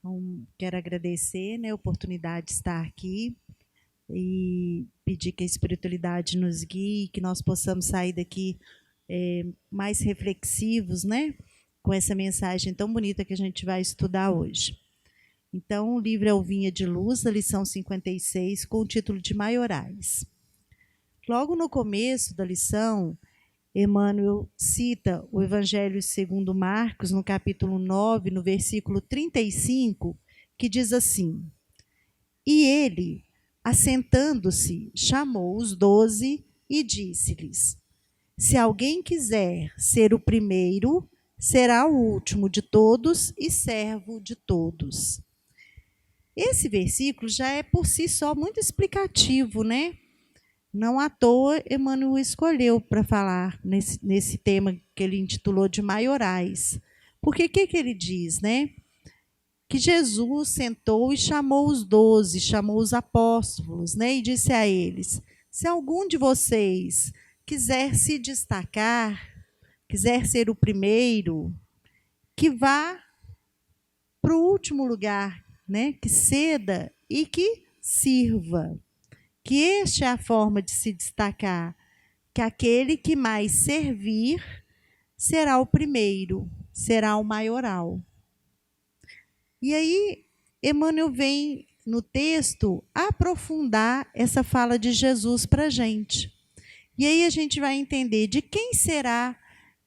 Então, quero agradecer, né, a oportunidade de estar aqui e pedir que a espiritualidade nos guie, que nós possamos sair daqui mais reflexivos, né, com essa mensagem tão bonita que a gente vai estudar hoje. Então, o livro é o Vinha de Luz, a lição 56, com o título de Maiorais. Logo no começo da lição, Emmanuel cita o Evangelho segundo Marcos, no capítulo 9, no versículo 35, que diz assim: E ele, assentando-se, chamou os 12 e disse-lhes: Se alguém quiser ser o primeiro, será o último de todos e servo de todos. Esse versículo já é por si só muito explicativo, né? Não à toa, Emmanuel escolheu para falar nesse tema que ele intitulou de maiorais. Porque o que ele diz, né? Que Jesus sentou e chamou os 12, chamou os apóstolos, né? E disse a eles: se algum de vocês quiser se destacar, quiser ser o primeiro, que vá para o último lugar, né? Que ceda e que sirva. Que esta é a forma de se destacar, que aquele que mais servir será o primeiro, será o maioral. E aí, Emmanuel vem no texto aprofundar essa fala de Jesus para a gente. E aí a gente vai entender de quem será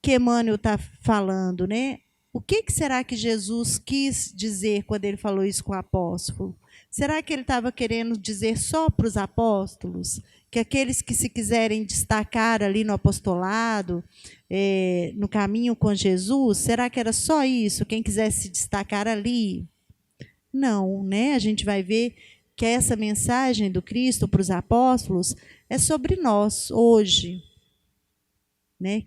que Emmanuel está falando, né? O que será que Jesus quis dizer quando ele falou isso com o apóstolo? Será que ele estava querendo dizer só para os apóstolos? Que aqueles que se quiserem destacar ali no apostolado, no caminho com Jesus, será que era só isso? Quem quisesse se destacar ali? Não, né? A gente vai ver que essa mensagem do Cristo para os apóstolos é sobre nós, hoje. Né?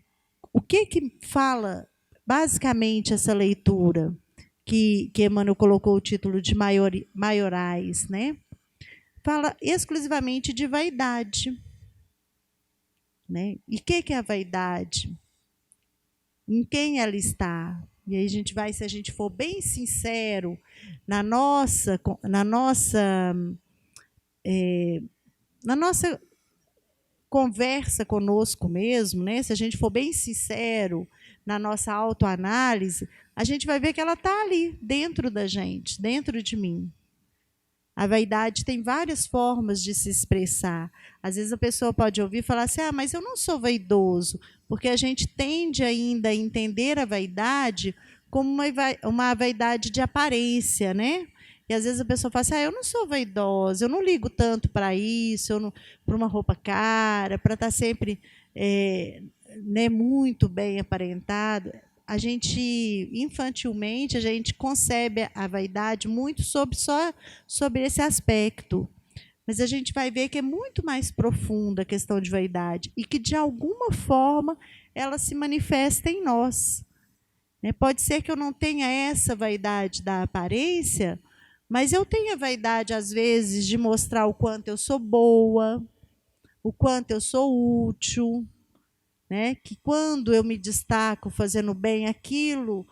O que fala basicamente essa leitura? Que Emmanuel colocou o título de maiorais, né? Fala exclusivamente de vaidade. Né? E o que é a vaidade? Em quem ela está? E aí a gente vai, se a gente for bem sincero, na nossa conversa conosco mesmo, né? Se a gente for bem sincero na nossa autoanálise, a gente vai ver que ela está ali, dentro da gente, dentro de mim. A vaidade tem várias formas de se expressar. Às vezes a pessoa pode ouvir e falar assim: ah, mas eu não sou vaidoso, porque a gente tende ainda a entender a vaidade como uma vaidade de aparência, né? E às vezes a pessoa fala assim: ah, eu não sou vaidosa, eu não ligo tanto para isso, para uma roupa cara, para estar sempre né, muito bem aparentado. A gente, infantilmente, a gente concebe a vaidade muito só sobre esse aspecto. Mas a gente vai ver que é muito mais profunda a questão de vaidade e que, de alguma forma, ela se manifesta em nós. Né? Pode ser que eu não tenha essa vaidade da aparência, mas eu tenho a vaidade, às vezes, de mostrar o quanto eu sou boa, o quanto eu sou útil, né? Que quando eu me destaco fazendo bem, aquilo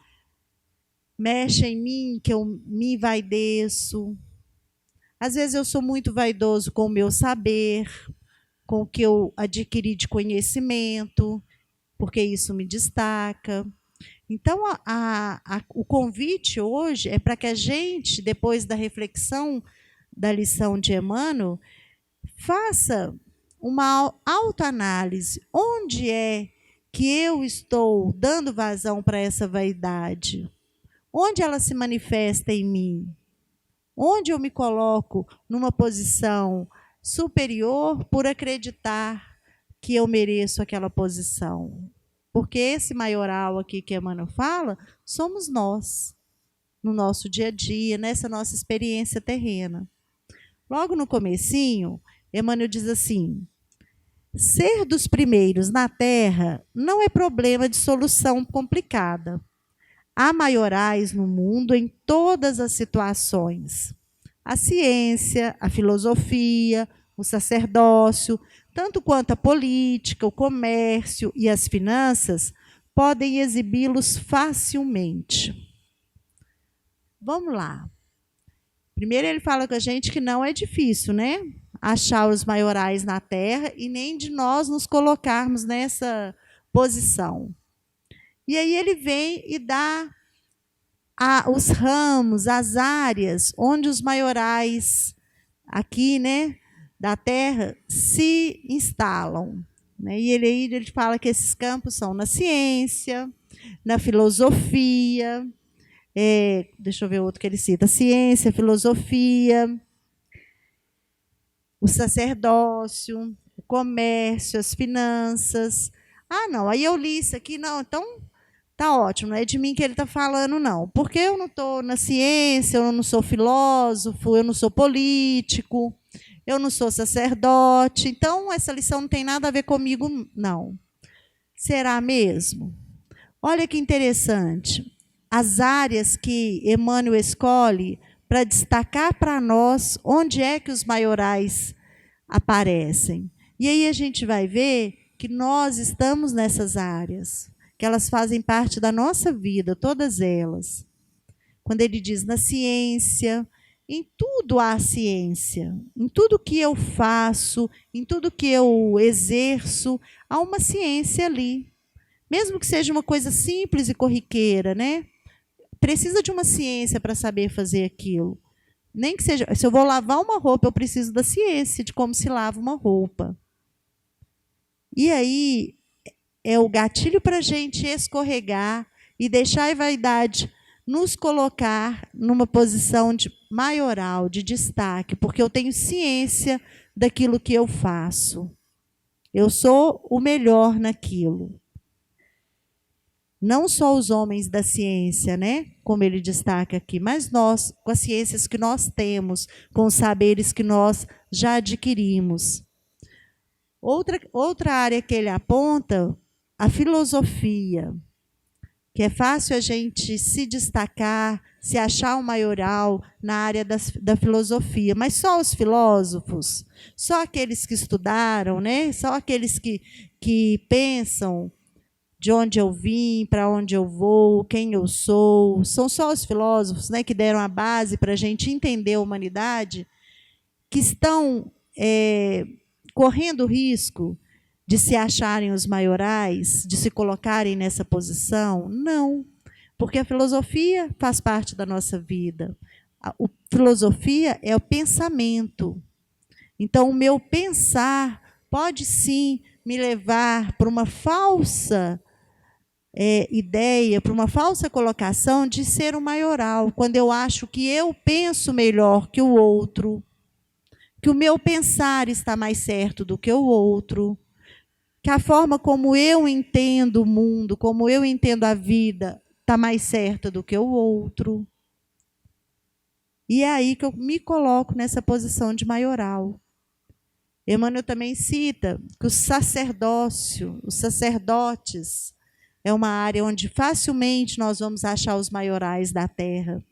mexe em mim, que eu me vaideço. Às vezes eu sou muito vaidoso com o meu saber, com o que eu adquiri de conhecimento, porque isso me destaca. Então, o convite hoje é para que a gente, depois da reflexão da lição de Emmanuel, faça uma autoanálise. Onde é que eu estou dando vazão para essa vaidade? Onde ela se manifesta em mim? Onde eu me coloco numa posição superior por acreditar que eu mereço aquela posição? Porque esse maioral aqui que Emmanuel fala, somos nós, no nosso dia a dia, nessa nossa experiência terrena. Logo no comecinho, Emmanuel diz assim: ser dos primeiros na Terra não é problema de solução complicada. Há maiorais no mundo em todas as situações. A ciência, a filosofia, o sacerdócio, tanto quanto a política, o comércio e as finanças, podem exibi-los facilmente. Vamos lá. Primeiro ele fala com a gente que não é difícil, né? Achar os maiorais na Terra e nem de nós nos colocarmos nessa posição. E aí ele vem e dá os ramos, as áreas onde os maiorais aqui, né, da Terra se instalam. Né? E ele fala que esses campos são na ciência, na filosofia, deixa eu ver outro que ele cita, ciência, filosofia, o sacerdócio, o comércio, as finanças. Ah, não, aí eu li isso aqui, não, então tá ótimo, não é de mim que ele está falando, não. Porque eu não estou na ciência, eu não sou filósofo, eu não sou político, eu não sou sacerdote, então essa lição não tem nada a ver comigo, não. Será mesmo? Olha que interessante. As áreas que Emmanuel escolhe para destacar para nós onde é que os maiorais aparecem. E aí a gente vai ver que nós estamos nessas áreas, que elas fazem parte da nossa vida, todas elas. Quando ele diz na ciência, em tudo há ciência, em tudo que eu faço, em tudo que eu exerço, há uma ciência ali. Mesmo que seja uma coisa simples e corriqueira, né? Precisa de uma ciência para saber fazer aquilo. Nem que seja, se eu vou lavar uma roupa, eu preciso da ciência de como se lava uma roupa. E aí é o gatilho para a gente escorregar e deixar a vaidade nos colocar numa posição de maioral, de destaque, porque eu tenho ciência daquilo que eu faço. Eu sou o melhor naquilo. Não só os homens da ciência, né? Como ele destaca aqui, mas nós, com as ciências que nós temos, com os saberes que nós já adquirimos. Outra área que ele aponta, a filosofia, que é fácil a gente se destacar, se achar um maioral na área da filosofia, mas só os filósofos, só aqueles que estudaram, né? Só aqueles que pensam de onde eu vim, para onde eu vou, quem eu sou. São só os filósofos, né, que deram a base para a gente entender a humanidade, que estão correndo risco de se acharem os maiorais, de se colocarem nessa posição? Não, porque a filosofia faz parte da nossa vida. A filosofia é o pensamento. Então, o meu pensar pode sim me levar para uma falsa ideia, para uma falsa colocação de ser um maioral, quando eu acho que eu penso melhor que o outro, que o meu pensar está mais certo do que o outro, que a forma como eu entendo o mundo, como eu entendo a vida, está mais certa do que o outro. E é aí que eu me coloco nessa posição de maioral. Emmanuel também cita que o sacerdócio, os sacerdotes, é uma área onde facilmente nós vamos achar os maiorais da Terra.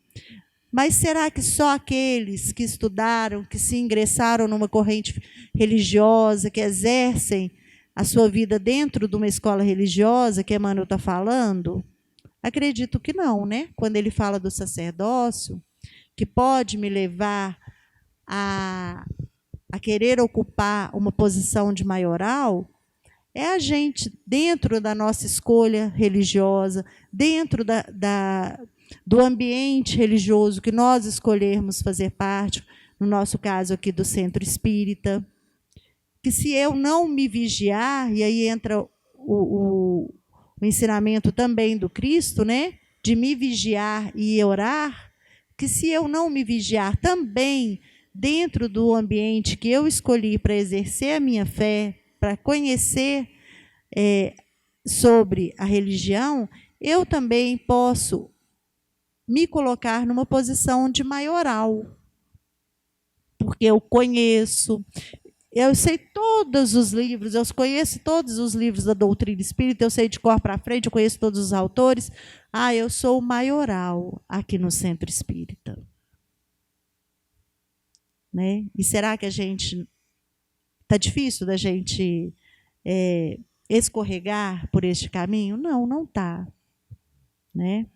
Mas será que só aqueles que estudaram, que se ingressaram numa corrente religiosa, que exercem a sua vida dentro de uma escola religiosa, que Emmanuel está falando? Acredito que não, né? Quando ele fala do sacerdócio, que pode me levar a querer ocupar uma posição de maioral, é a gente, dentro da nossa escolha religiosa, dentro do ambiente religioso que nós escolhermos fazer parte, no nosso caso aqui do Centro Espírita, que se eu não me vigiar, e aí entra o ensinamento também do Cristo, né, de me vigiar e orar, que se eu não me vigiar também dentro do ambiente que eu escolhi para exercer a minha fé, para conhecer sobre a religião, eu também posso me colocar numa posição de maioral, porque eu conheço, eu sei todos os livros, eu conheço todos os livros da doutrina espírita, eu sei de cor para frente, eu conheço todos os autores. Ah, eu sou o maioral aqui no Centro Espírita. Né? E será que a gente está difícil da gente escorregar por este caminho? Não, não está. Né?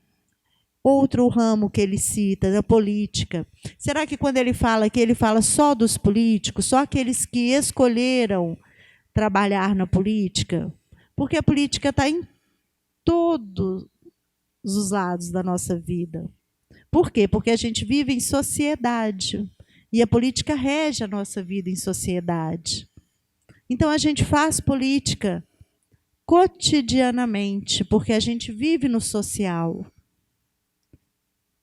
Outro ramo que ele cita, da política. Será que quando ele fala só dos políticos, só aqueles que escolheram trabalhar na política? Porque a política está em todos os lados da nossa vida. Por quê? Porque a gente vive em sociedade. E a política rege a nossa vida em sociedade. Então, a gente faz política cotidianamente, porque a gente vive no social.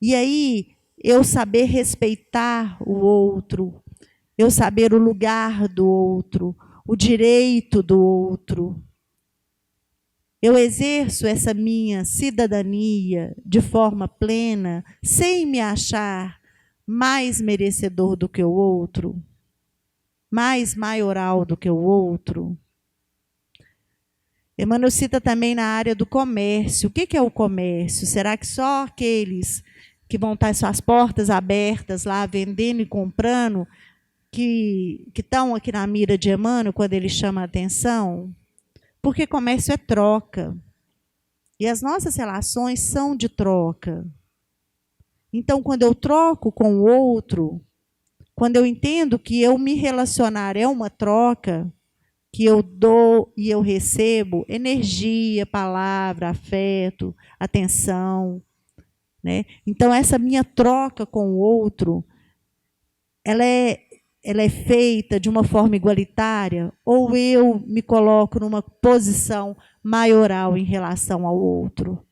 E aí, eu saber respeitar o outro, eu saber o lugar do outro, o direito do outro. Eu exerço essa minha cidadania de forma plena, sem me achar mais merecedor do que o outro, mais maioral do que o outro. Emmanuel cita também na área do comércio. O que é o comércio? Será que só aqueles que vão estar suas portas abertas lá, vendendo e comprando, que estão aqui na mira de Emmanuel quando ele chama a atenção? Porque comércio é troca. E as nossas relações são de troca. Então, quando eu troco com o outro, quando eu entendo que eu me relacionar é uma troca, que eu dou e eu recebo energia, palavra, afeto, atenção, né? Então, essa minha troca com o outro, ela é feita de uma forma igualitária, ou eu me coloco numa posição maioral em relação ao outro?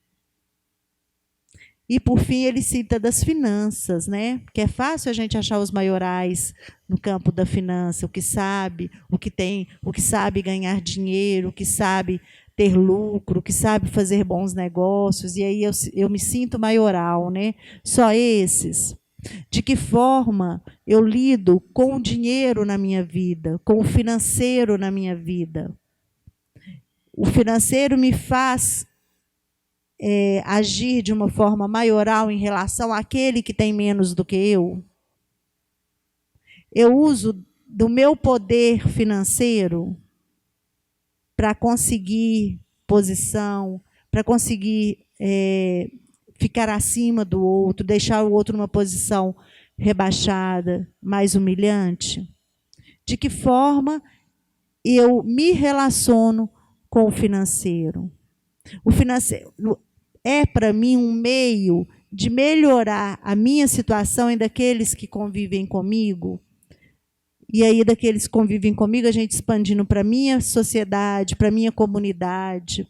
E, por fim, ele cita das finanças, né? Que é fácil a gente achar os maiorais no campo da finança, o que sabe, o que tem, o que sabe ganhar dinheiro, o que sabe ter lucro, o que sabe fazer bons negócios, e aí eu me sinto maioral, né? Só esses. De que forma eu lido com o dinheiro na minha vida, com o financeiro na minha vida? O financeiro me faz agir de uma forma maioral em relação àquele que tem menos do que eu? Eu uso do meu poder financeiro para conseguir posição, para conseguir ficar acima do outro, deixar o outro numa posição rebaixada, mais humilhante? De que forma eu me relaciono com o financeiro? O financeiro é, para mim, um meio de melhorar a minha situação e daqueles que convivem comigo? E aí, daqueles que convivem comigo, a gente expandindo para a minha sociedade, para a minha comunidade.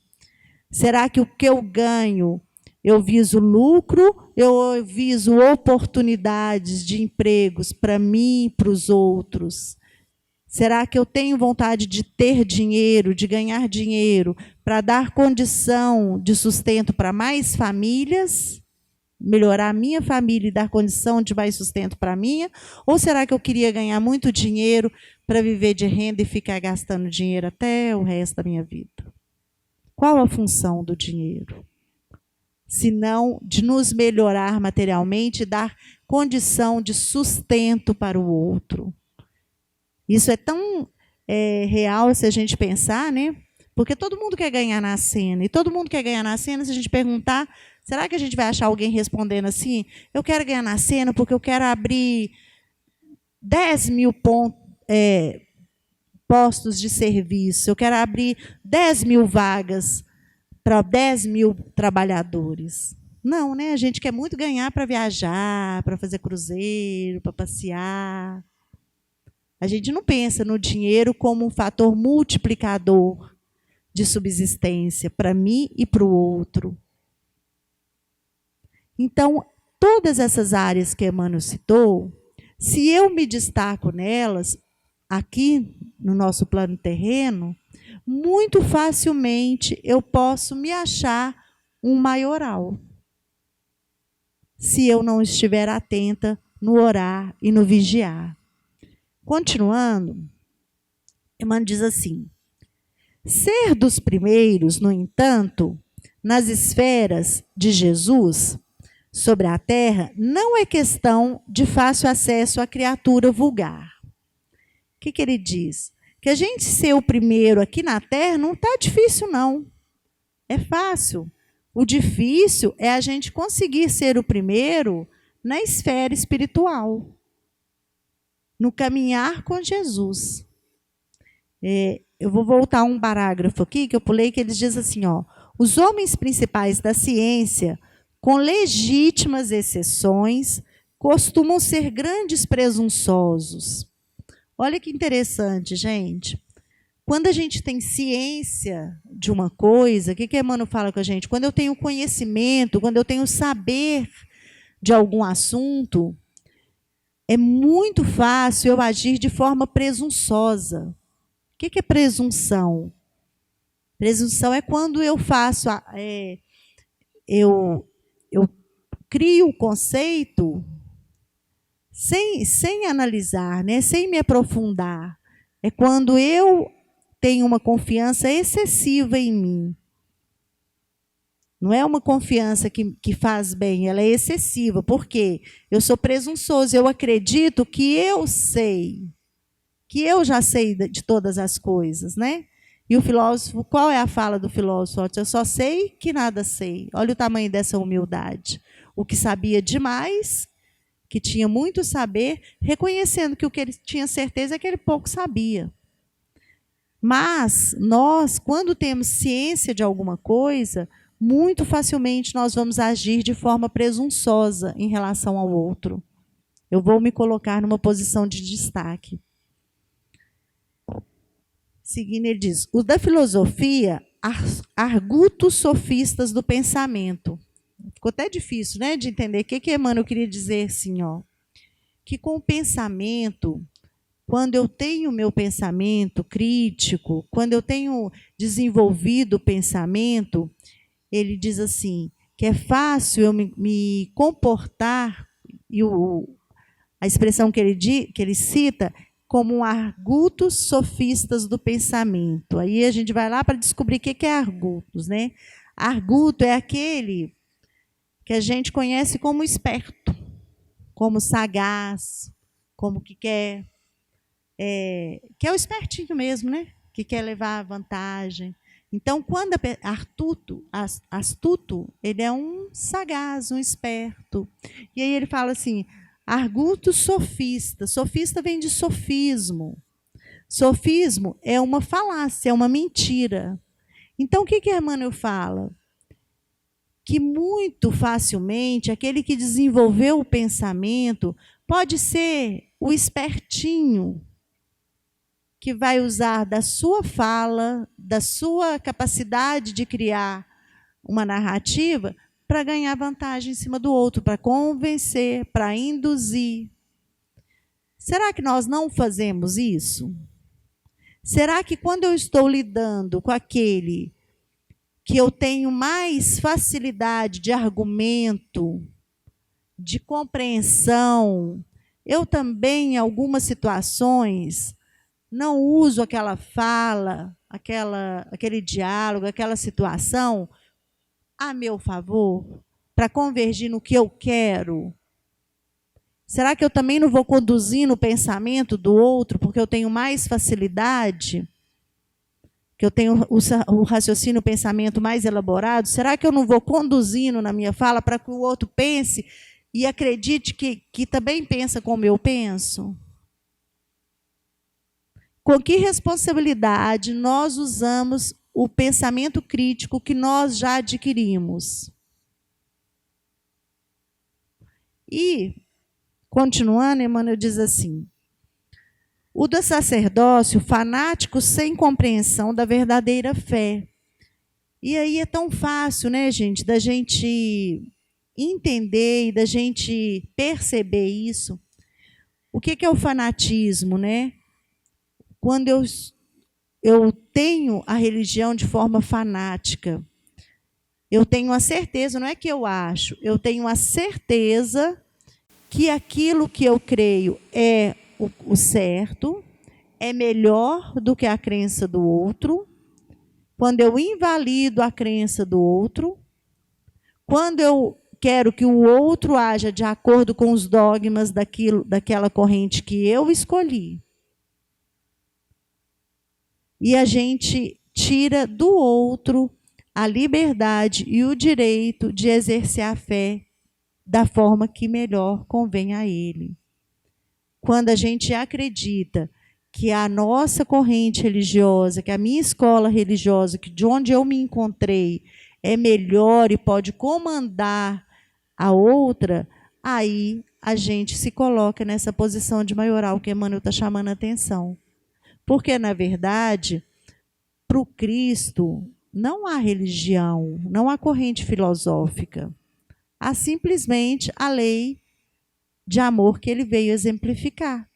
Será que o que eu ganho, eu viso lucro, eu viso oportunidades de empregos para mim e para os outros? Será que eu tenho vontade de ter dinheiro, de ganhar dinheiro, para dar condição de sustento para mais famílias, melhorar a minha família e dar condição de mais sustento para a minha? Ou será que eu queria ganhar muito dinheiro para viver de renda e ficar gastando dinheiro até o resto da minha vida? Qual a função do dinheiro? Se não de nos melhorar materialmente e dar condição de sustento para o outro. Isso é tão real se a gente pensar, né? Porque todo mundo quer ganhar na cena. E todo mundo quer ganhar na cena, se a gente perguntar, será que a gente vai achar alguém respondendo assim? Eu quero ganhar na cena porque eu quero abrir 10 mil postos de serviço. Eu quero abrir 10 mil vagas para 10 mil trabalhadores. Não, né? A gente quer muito ganhar para viajar, para fazer cruzeiro, para passear. A gente não pensa no dinheiro como um fator multiplicador de subsistência para mim e para o outro. Então, todas essas áreas que Emmanuel citou, se eu me destaco nelas, aqui no nosso plano terreno, muito facilmente eu posso me achar um maioral, se eu não estiver atenta no orar e no vigiar. Continuando, Emmanuel diz assim: ser dos primeiros, no entanto, nas esferas de Jesus sobre a terra, não é questão de fácil acesso à criatura vulgar. O que ele diz? Que a gente ser o primeiro aqui na terra não está difícil, não. É fácil. O difícil é a gente conseguir ser o primeiro na esfera espiritual, no caminhar com Jesus. Eu vou voltar um parágrafo aqui que eu pulei, que eles dizem assim, ó, os homens principais da ciência, com legítimas exceções, costumam ser grandes presunçosos. Olha que interessante, gente. Quando a gente tem ciência de uma coisa, o que Emmanuel fala com a gente? Quando eu tenho conhecimento, quando eu tenho saber de algum assunto, é muito fácil eu agir de forma presunçosa. O que é presunção? Presunção é quando eu faço, eu crio o conceito sem analisar, né? Sem me aprofundar. É quando eu tenho uma confiança excessiva em mim. Não é uma confiança que faz bem, ela é excessiva. Por quê? Eu sou presunçoso, eu acredito que eu sei, que eu já sei de todas as coisas, né? E o filósofo, qual é a fala do filósofo? Eu só sei que nada sei. Olha o tamanho dessa humildade. O que sabia demais, que tinha muito saber, reconhecendo que o que ele tinha certeza é que ele pouco sabia. Mas nós, quando temos ciência de alguma coisa, muito facilmente nós vamos agir de forma presunçosa em relação ao outro. Eu vou me colocar numa posição de destaque. Seguindo, ele diz, os da filosofia, argutos sofistas do pensamento. Ficou até difícil, né, de entender o que Emmanuel queria dizer assim, ó, que com o pensamento, quando eu tenho meu pensamento crítico, quando eu tenho desenvolvido o pensamento, ele diz assim, que é fácil eu me comportar, e a expressão que ele cita, como argutos sofistas do pensamento. Aí a gente vai lá para descobrir o que é argutos, né? Arguto é aquele que a gente conhece como esperto, como sagaz, como que é o espertinho mesmo, né? Que quer levar vantagem. Então, quando astuto, ele é um sagaz, um esperto. E aí ele fala assim, arguto sofista. Sofista vem de sofismo. Sofismo é uma falácia, é uma mentira. Então, o que Emmanuel fala? Que muito facilmente, aquele que desenvolveu o pensamento pode ser o espertinho, que vai usar da sua fala, da sua capacidade de criar uma narrativa para ganhar vantagem em cima do outro, para convencer, para induzir. Será que nós não fazemos isso? Será que quando eu estou lidando com aquele que eu tenho mais facilidade de argumento, de compreensão, eu também, em algumas situações, não uso aquela fala, aquele diálogo, aquela situação a meu favor, para convergir no que eu quero? Será que eu também não vou conduzindo o pensamento do outro, porque eu tenho mais facilidade, que eu tenho o raciocínio, o pensamento mais elaborado? Será que eu não vou conduzindo na minha fala para que o outro pense e acredite que também pensa como eu penso? Com que responsabilidade nós usamos o pensamento crítico que nós já adquirimos? E, continuando, Emmanuel diz assim, o do sacerdócio, fanático sem compreensão da verdadeira fé. E aí é tão fácil, né, gente, da gente entender e da gente perceber isso. O que é o fanatismo, né? Quando eu tenho a religião de forma fanática, eu tenho a certeza, não é que eu acho, eu tenho a certeza que aquilo que eu creio é o certo, é melhor do que a crença do outro. Quando eu invalido a crença do outro, quando eu quero que o outro haja de acordo com os dogmas daquela corrente que eu escolhi, e a gente tira do outro a liberdade e o direito de exercer a fé da forma que melhor convém a ele. Quando a gente acredita que a nossa corrente religiosa, que a minha escola religiosa, que de onde eu me encontrei, é melhor e pode comandar a outra, aí a gente se coloca nessa posição de maioral que Emmanuel está chamando a atenção. Porque, na verdade, para o Cristo, não há religião, não há corrente filosófica. Há simplesmente a lei de amor que ele veio exemplificar.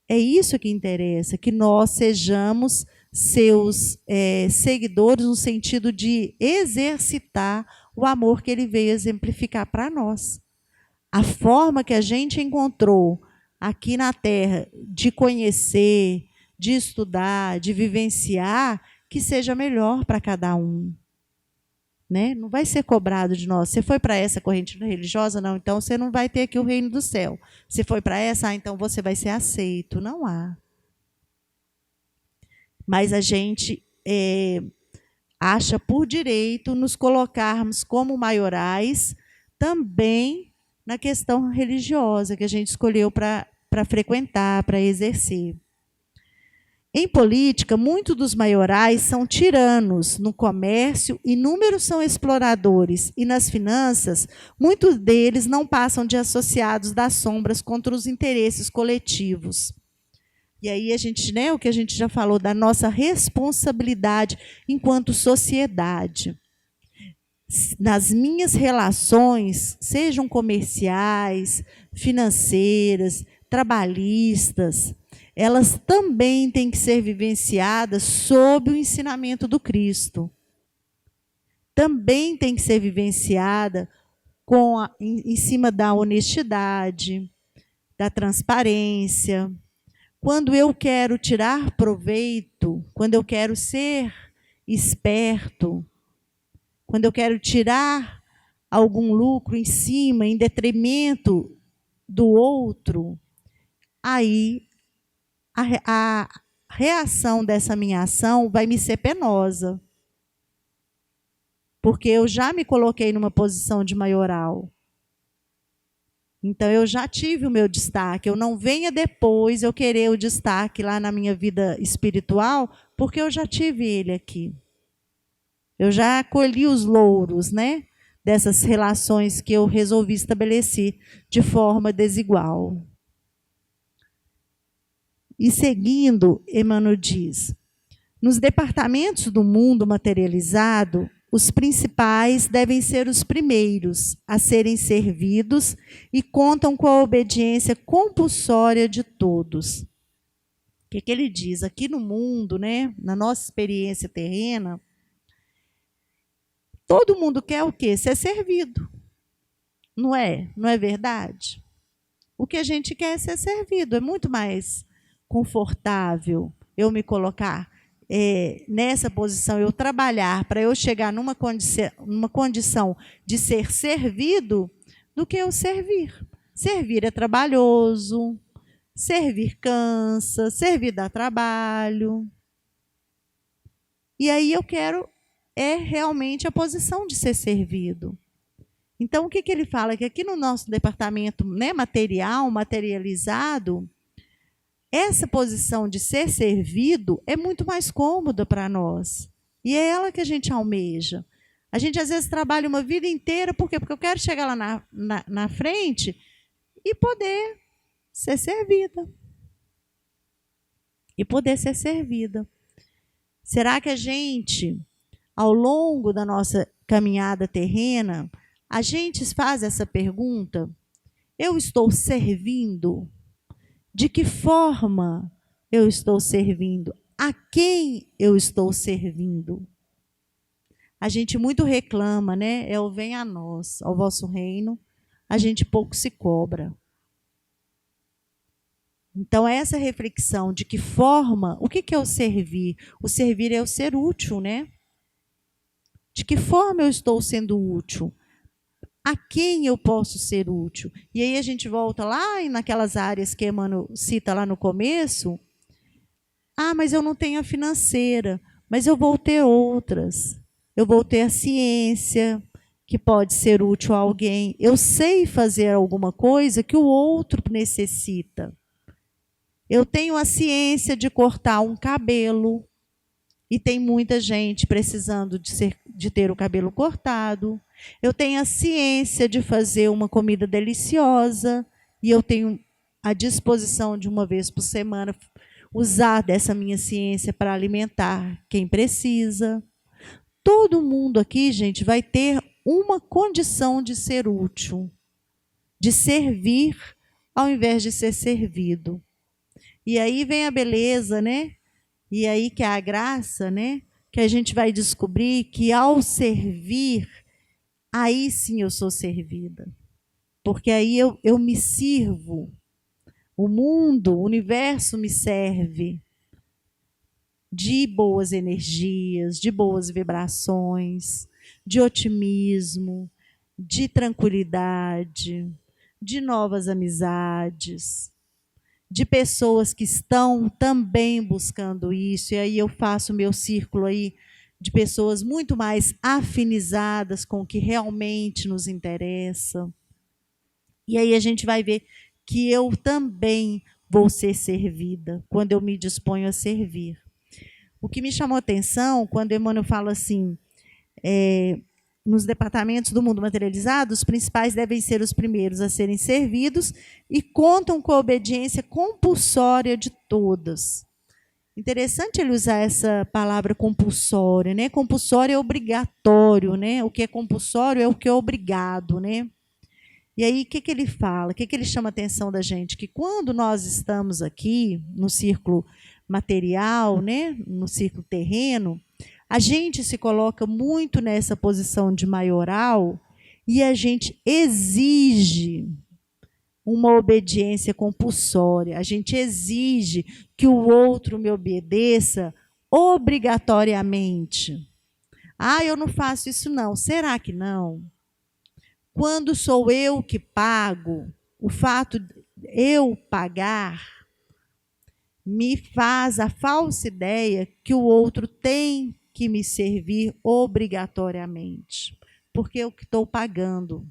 É isso que interessa, que nós sejamos seus seguidores no sentido de exercitar o amor que ele veio exemplificar para nós. A forma que a gente encontrou aqui na Terra de conhecer, de estudar, de vivenciar, que seja melhor para cada um. Né? Não vai ser cobrado de nós. Você foi para essa corrente religiosa? Não, então você não vai ter aqui o reino do céu. Você foi para essa? Então você vai ser aceito. Não há. Mas a gente acha por direito nos colocarmos como maiorais também na questão religiosa que a gente escolheu para frequentar, para exercer. Em política, muitos dos maiorais são tiranos, no comércio, inúmeros são exploradores, e nas finanças, muitos deles não passam de associados das sombras contra os interesses coletivos. E aí a gente, o que a gente já falou da nossa responsabilidade enquanto sociedade. Nas minhas relações, sejam comerciais, financeiras, trabalhistas, elas também têm que ser vivenciadas sob o ensinamento do Cristo. Também tem que ser vivenciada em cima da honestidade, da transparência. Quando eu quero tirar proveito, quando eu quero ser esperto, quando eu quero tirar algum lucro em cima, em detrimento do outro, aí a reação dessa minha ação vai me ser penosa. Porque eu já me coloquei numa posição de maioral. Então, eu já tive o meu destaque. Eu não venha depois eu querer o destaque lá na minha vida espiritual, porque eu já tive ele aqui. Eu já colhi os louros, dessas relações que eu resolvi estabelecer de forma desigual. E seguindo, Emmanuel diz, nos departamentos do mundo materializado, os principais devem ser os primeiros a serem servidos e contam com a obediência compulsória de todos. O que ele diz? Aqui no mundo, na nossa experiência terrena, todo mundo quer o quê? Ser servido. Não é? Não é verdade? O que a gente quer é ser servido. É muito mais confortável eu me colocar nessa posição, eu trabalhar para eu chegar numa condição de ser servido, do que eu servir. Servir é trabalhoso, servir cansa, servir dá trabalho. E aí eu quero realmente a posição de ser servido. Então, o que ele fala? Que aqui no nosso departamento material, materializado, essa posição de ser servido é muito mais cômoda para nós. E é ela que a gente almeja. A gente, às vezes, trabalha uma vida inteira, por quê? Porque eu quero chegar lá na frente e poder ser servida. E poder ser servida. Será que a gente, ao longo da nossa caminhada terrena, a gente faz essa pergunta? Eu estou servindo? De que forma eu estou servindo? A quem eu estou servindo? A gente muito reclama, É o venha a nós, ao vosso reino, a gente pouco se cobra. Então, essa reflexão de que forma, o que é o servir? O servir é o ser útil, De que forma eu estou sendo útil? A quem eu posso ser útil? E aí a gente volta lá naquelas áreas que Emmanuel cita lá no começo. Ah, mas eu não tenho a financeira, mas eu vou ter outras. eu vou ter a ciência que pode ser útil a alguém. Eu sei fazer alguma coisa que o outro necessita. Eu tenho a ciência de cortar um cabelo e tem muita gente precisando de ter o cabelo cortado. Eu tenho a ciência de fazer uma comida deliciosa e eu tenho a disposição de uma vez por semana usar dessa minha ciência para alimentar quem precisa. Todo mundo aqui, gente, vai ter uma condição de ser útil, de servir ao invés de ser servido. E aí vem a beleza, né? E aí que é a graça, né? Que a gente vai descobrir que ao servir, aí sim eu sou servida. Porque aí eu me sirvo. O mundo, o universo me serve de boas energias, de boas vibrações, de otimismo, de tranquilidade, de novas amizades, de pessoas que estão também buscando isso. E aí eu faço meu círculo aí de pessoas muito mais afinizadas com o que realmente nos interessa. E aí a gente vai ver que eu também vou ser servida quando eu me disponho a servir. O que me chamou a atenção, quando Emmanuel fala assim, nos departamentos do mundo materializado, os principais devem ser os primeiros a serem servidos e contam com a obediência compulsória de todas. Interessante ele usar essa palavra compulsória, né? Compulsório é obrigatório, né? O que é compulsório é o que é obrigado, né? E aí, o que ele fala? O que ele chama a atenção da gente? Que quando nós estamos aqui, no círculo material, né? No círculo terreno, a gente se coloca muito nessa posição de maioral e a gente exige uma obediência compulsória. A gente exige que o outro me obedeça obrigatoriamente. Ah, eu não faço isso não. Será que não? Quando sou eu que pago, o fato de eu pagar me faz a falsa ideia que o outro tem que me servir obrigatoriamente, porque eu que estou pagando.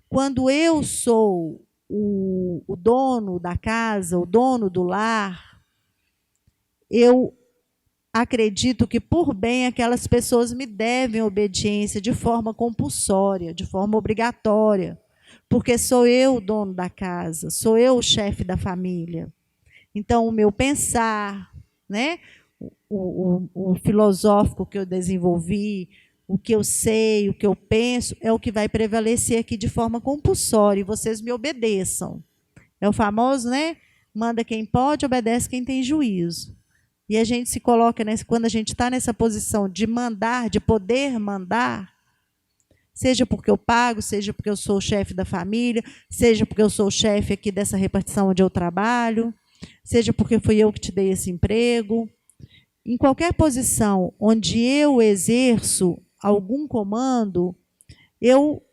Quando eu sou o dono da casa, o dono do lar, eu acredito que, por bem, aquelas pessoas me devem obediência de forma compulsória, de forma obrigatória, porque sou eu o dono da casa, sou eu o chefe da família. Então, o meu pensar, né? O filosófico que eu desenvolvi, o que eu sei, o que eu penso, é o que vai prevalecer aqui de forma compulsória, e vocês me obedeçam. É o famoso, né? Manda quem pode, obedece quem tem juízo. E a gente se coloca, quando a gente está nessa posição de mandar, de poder mandar, seja porque eu pago, seja porque eu sou o chefe da família, seja porque eu sou o chefe aqui dessa repartição onde eu trabalho, seja porque fui eu que te dei esse emprego. Em qualquer posição onde eu exerço algum comando, eu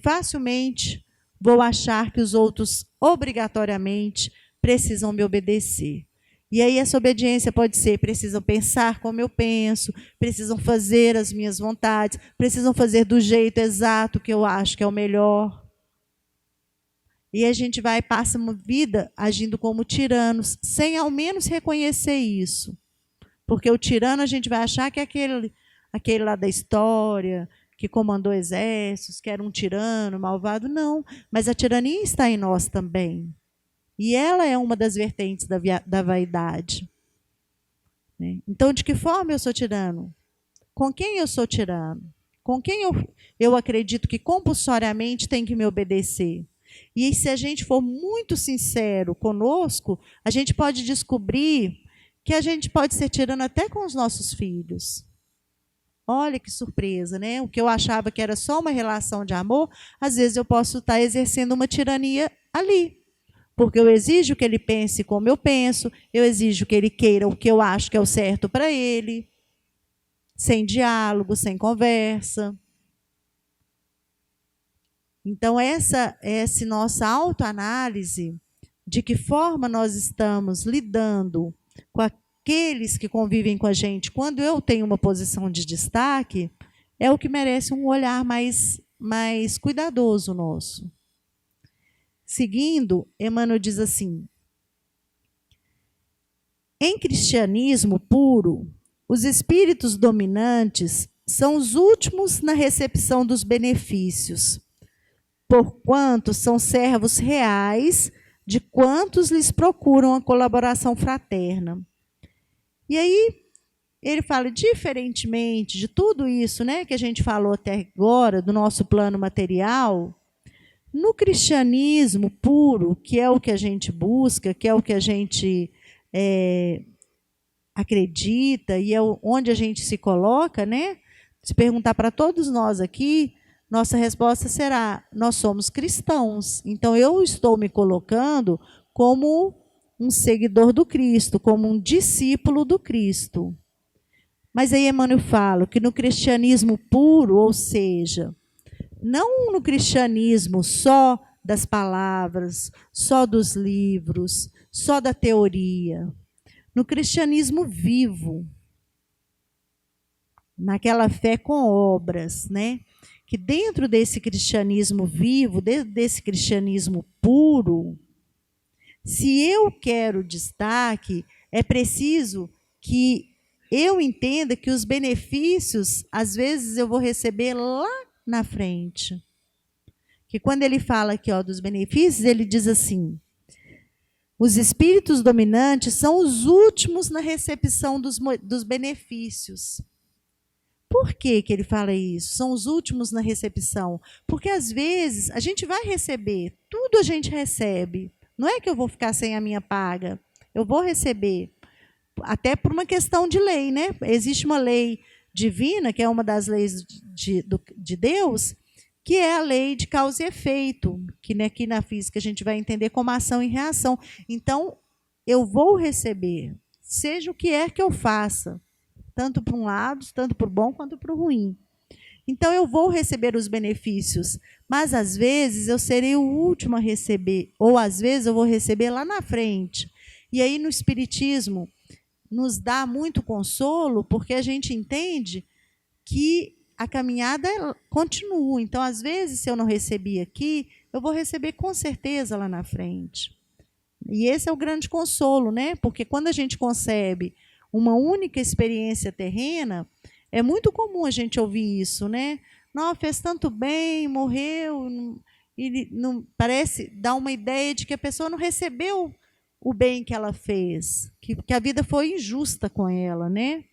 facilmente vou achar que os outros obrigatoriamente precisam me obedecer. E aí essa obediência pode ser, precisam pensar como eu penso, precisam fazer as minhas vontades, precisam fazer do jeito exato que eu acho que é o melhor. E a gente vai passa uma vida agindo como tiranos, sem ao menos reconhecer isso. Porque o tirano a gente vai achar que é aquele lá da história, que comandou exércitos, que era um tirano, malvado. Não, mas a tirania está em nós também. E ela é uma das vertentes da vaidade. Então, de que forma eu sou tirano? Com quem eu sou tirano? Com quem eu acredito que compulsoriamente tem que me obedecer? E se a gente for muito sincero conosco, a gente pode descobrir que a gente pode ser tirano até com os nossos filhos. Olha que surpresa, né? O que eu achava que era só uma relação de amor, às vezes eu posso estar exercendo uma tirania ali. Porque eu exijo que ele pense como eu penso, eu exijo que ele queira o que eu acho que é o certo para ele, sem diálogo, sem conversa. Então, essa nossa autoanálise de que forma nós estamos lidando aqueles que convivem com a gente, quando eu tenho uma posição de destaque, é o que merece um olhar mais cuidadoso nosso. Seguindo, Emmanuel diz assim: em cristianismo puro, os espíritos dominantes são os últimos na recepção dos benefícios, porquanto são servos reais de quantos lhes procuram a colaboração fraterna. E aí ele fala, diferentemente de tudo isso, né, que a gente falou até agora, do nosso plano material, no cristianismo puro, que é o que a gente busca, que é o que a gente acredita e é onde a gente se coloca, né? Se perguntar para todos nós aqui, nossa resposta será: nós somos cristãos. Então, eu estou me colocando como um seguidor do Cristo, como um discípulo do Cristo. Mas aí Emmanuel fala que no cristianismo puro, ou seja, não no cristianismo só das palavras, só dos livros, só da teoria, no cristianismo vivo, naquela fé com obras, né? Que dentro desse cristianismo vivo, dentro desse cristianismo puro, se eu quero destaque, é preciso que eu entenda que os benefícios, às vezes, eu vou receber lá na frente. Que quando ele fala aqui, ó, dos benefícios, ele diz assim: os espíritos dominantes são os últimos na recepção dos benefícios. Por que ele fala isso? São os últimos na recepção. Porque, às vezes, a gente vai receber, tudo a gente recebe. Não é que eu vou ficar sem a minha paga. Eu vou receber. Até por uma questão de lei, né? Existe uma lei divina, que é uma das leis de Deus, que é a lei de causa e efeito, que aqui na física a gente vai entender como ação e reação. Então, eu vou receber, seja o que é que eu faça, tanto para um lado, tanto para o bom quanto para o ruim. Então, eu vou receber os benefícios, mas, às vezes, eu serei o último a receber, ou, às vezes, eu vou receber lá na frente. E aí, no Espiritismo, nos dá muito consolo, porque a gente entende que a caminhada continua. Então, às vezes, se eu não recebi aqui, eu vou receber com certeza lá na frente. E esse é o grande consolo, né? Porque quando a gente concebe uma única experiência terrena, é muito comum a gente ouvir isso, né? Não, fez tanto bem, morreu, e não, parece dar uma ideia de que a pessoa não recebeu o bem que ela fez, que a vida foi injusta com ela, né?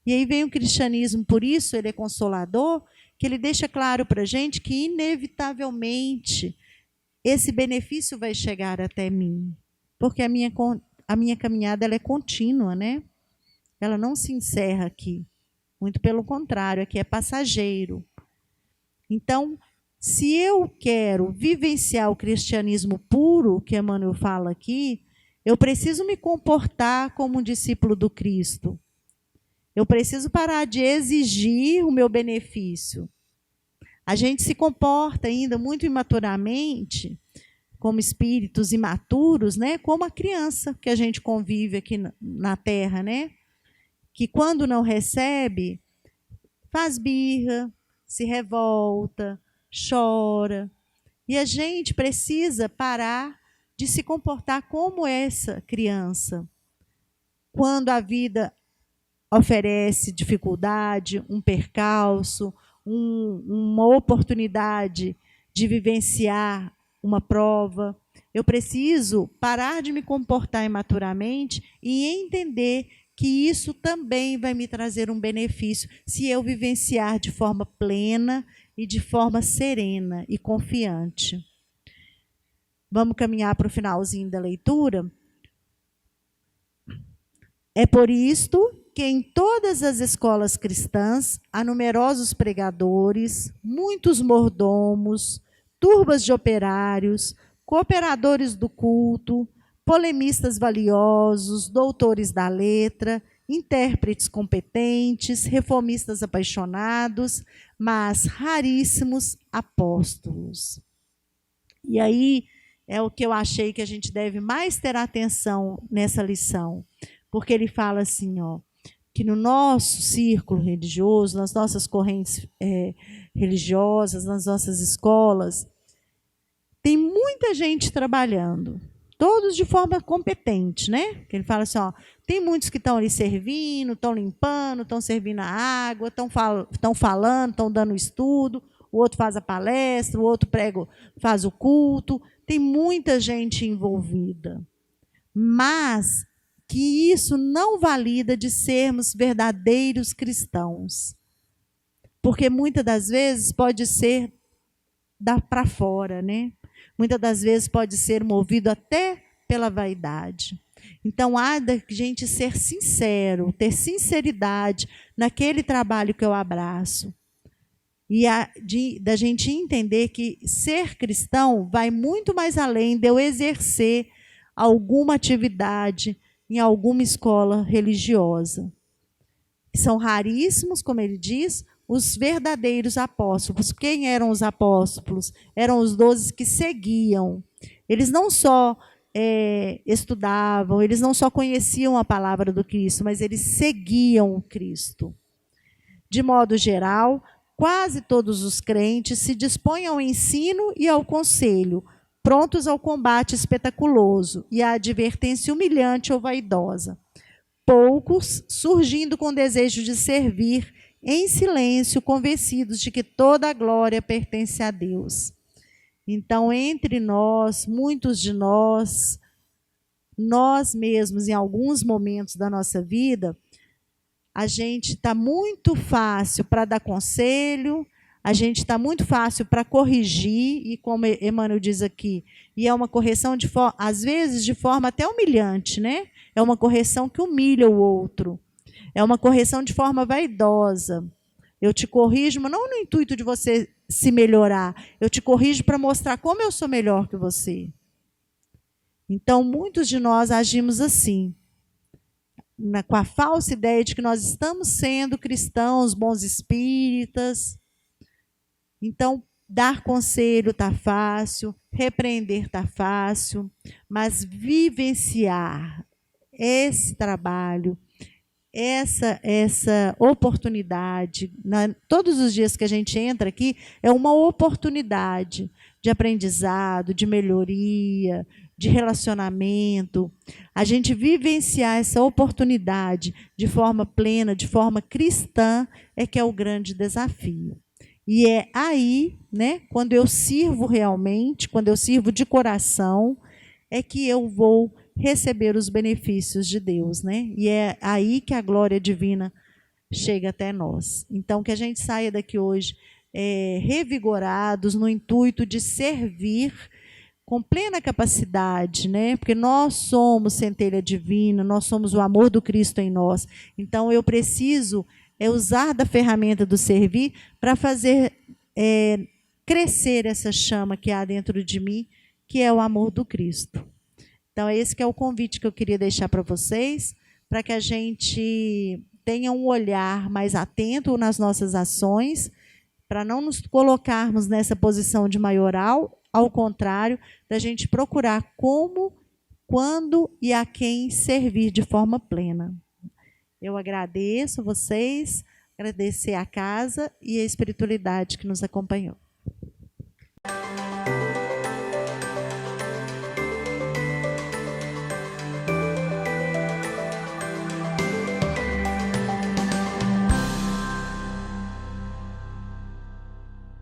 E aí vem o cristianismo, por isso ele é consolador, que ele deixa claro para a gente que, inevitavelmente, esse benefício vai chegar até mim. Porque a minha caminhada ela é contínua, né? Ela não se encerra aqui. Muito pelo contrário, aqui é passageiro. Então, se eu quero vivenciar o cristianismo puro, que Emmanuel fala aqui, eu preciso me comportar como um discípulo do Cristo. Eu preciso parar de exigir o meu benefício. A gente se comporta ainda muito imaturamente, como espíritos imaturos, né? Como a criança que a gente convive aqui na Terra, né? Que quando não recebe, faz birra, se revolta, chora. E a gente precisa parar de se comportar como essa criança. Quando a vida oferece dificuldade, um percalço, uma oportunidade de vivenciar uma prova, eu preciso parar de me comportar imaturamente e entender que isso também vai me trazer um benefício se eu vivenciar de forma plena e de forma serena e confiante. Vamos caminhar para o finalzinho da leitura. É por isto que em todas as escolas cristãs há numerosos pregadores, muitos mordomos, turbas de operários, cooperadores do culto, polemistas valiosos, doutores da letra, intérpretes competentes, reformistas apaixonados, mas raríssimos apóstolos. E aí é o que eu achei que a gente deve mais ter atenção nessa lição. porque ele fala assim, ó, que no nosso círculo religioso, nas nossas correntes religiosas, nas nossas escolas, tem muita gente trabalhando, todos de forma competente, né? Que ele fala assim, ó, tem muitos que estão ali servindo, estão limpando, estão servindo a água, estão falando, estão dando estudo, o outro faz a palestra, o outro prega, faz o culto, tem muita gente envolvida. Mas que isso não valida de sermos verdadeiros cristãos. Porque muitas das vezes pode ser para fora, né? Muitas das vezes pode ser movido até pela vaidade. Então, há da gente ser sincero, ter sinceridade naquele trabalho que eu abraço. E da gente entender que ser cristão vai muito mais além de eu exercer alguma atividade em alguma escola religiosa. São raríssimos, como ele diz, os verdadeiros apóstolos. Quem eram os apóstolos? Eram os 12 que seguiam. Eles não só estudavam, eles não só conheciam a palavra do Cristo, mas eles seguiam o Cristo. De modo geral, quase todos os crentes se dispõem ao ensino e ao conselho, prontos ao combate espetaculoso e à advertência humilhante ou vaidosa. Poucos surgindo com desejo de servir em silêncio, convencidos de que toda a glória pertence a Deus. Então, entre nós, muitos de nós mesmos, em alguns momentos da nossa vida, a gente está muito fácil para dar conselho, a gente está muito fácil para corrigir, e como Emmanuel diz aqui, e é uma correção, às vezes, de forma até humilhante, né? É uma correção que humilha o outro. É uma correção de forma vaidosa. Eu te corrijo, mas não no intuito de você se melhorar. Eu te corrijo para mostrar como eu sou melhor que você. Então, muitos de nós agimos assim, com a falsa ideia de que nós estamos sendo cristãos, bons espíritas. Então, dar conselho está fácil, repreender está fácil, mas vivenciar esse trabalho, essa oportunidade, todos os dias que a gente entra aqui, é uma oportunidade de aprendizado, de melhoria, de relacionamento. A gente vivenciar essa oportunidade de forma plena, de forma cristã, é que é o grande desafio. E é aí, né, quando eu sirvo realmente, quando eu sirvo de coração, é que eu vou receber os benefícios de Deus, né? E é aí que a glória divina chega até nós. Então, que a gente saia daqui hoje revigorados no intuito de servir com plena capacidade, né? Porque nós somos centelha divina, nós somos o amor do Cristo em nós. Então, eu preciso usar da ferramenta do servir para fazer crescer essa chama que há dentro de mim, que é o amor do Cristo. Então, esse que é o convite que eu queria deixar para vocês, para que a gente tenha um olhar mais atento nas nossas ações, para não nos colocarmos nessa posição de maioral, ao contrário, da gente procurar como, quando e a quem servir de forma plena. Eu agradeço vocês, agradecer a casa e a espiritualidade que nos acompanhou.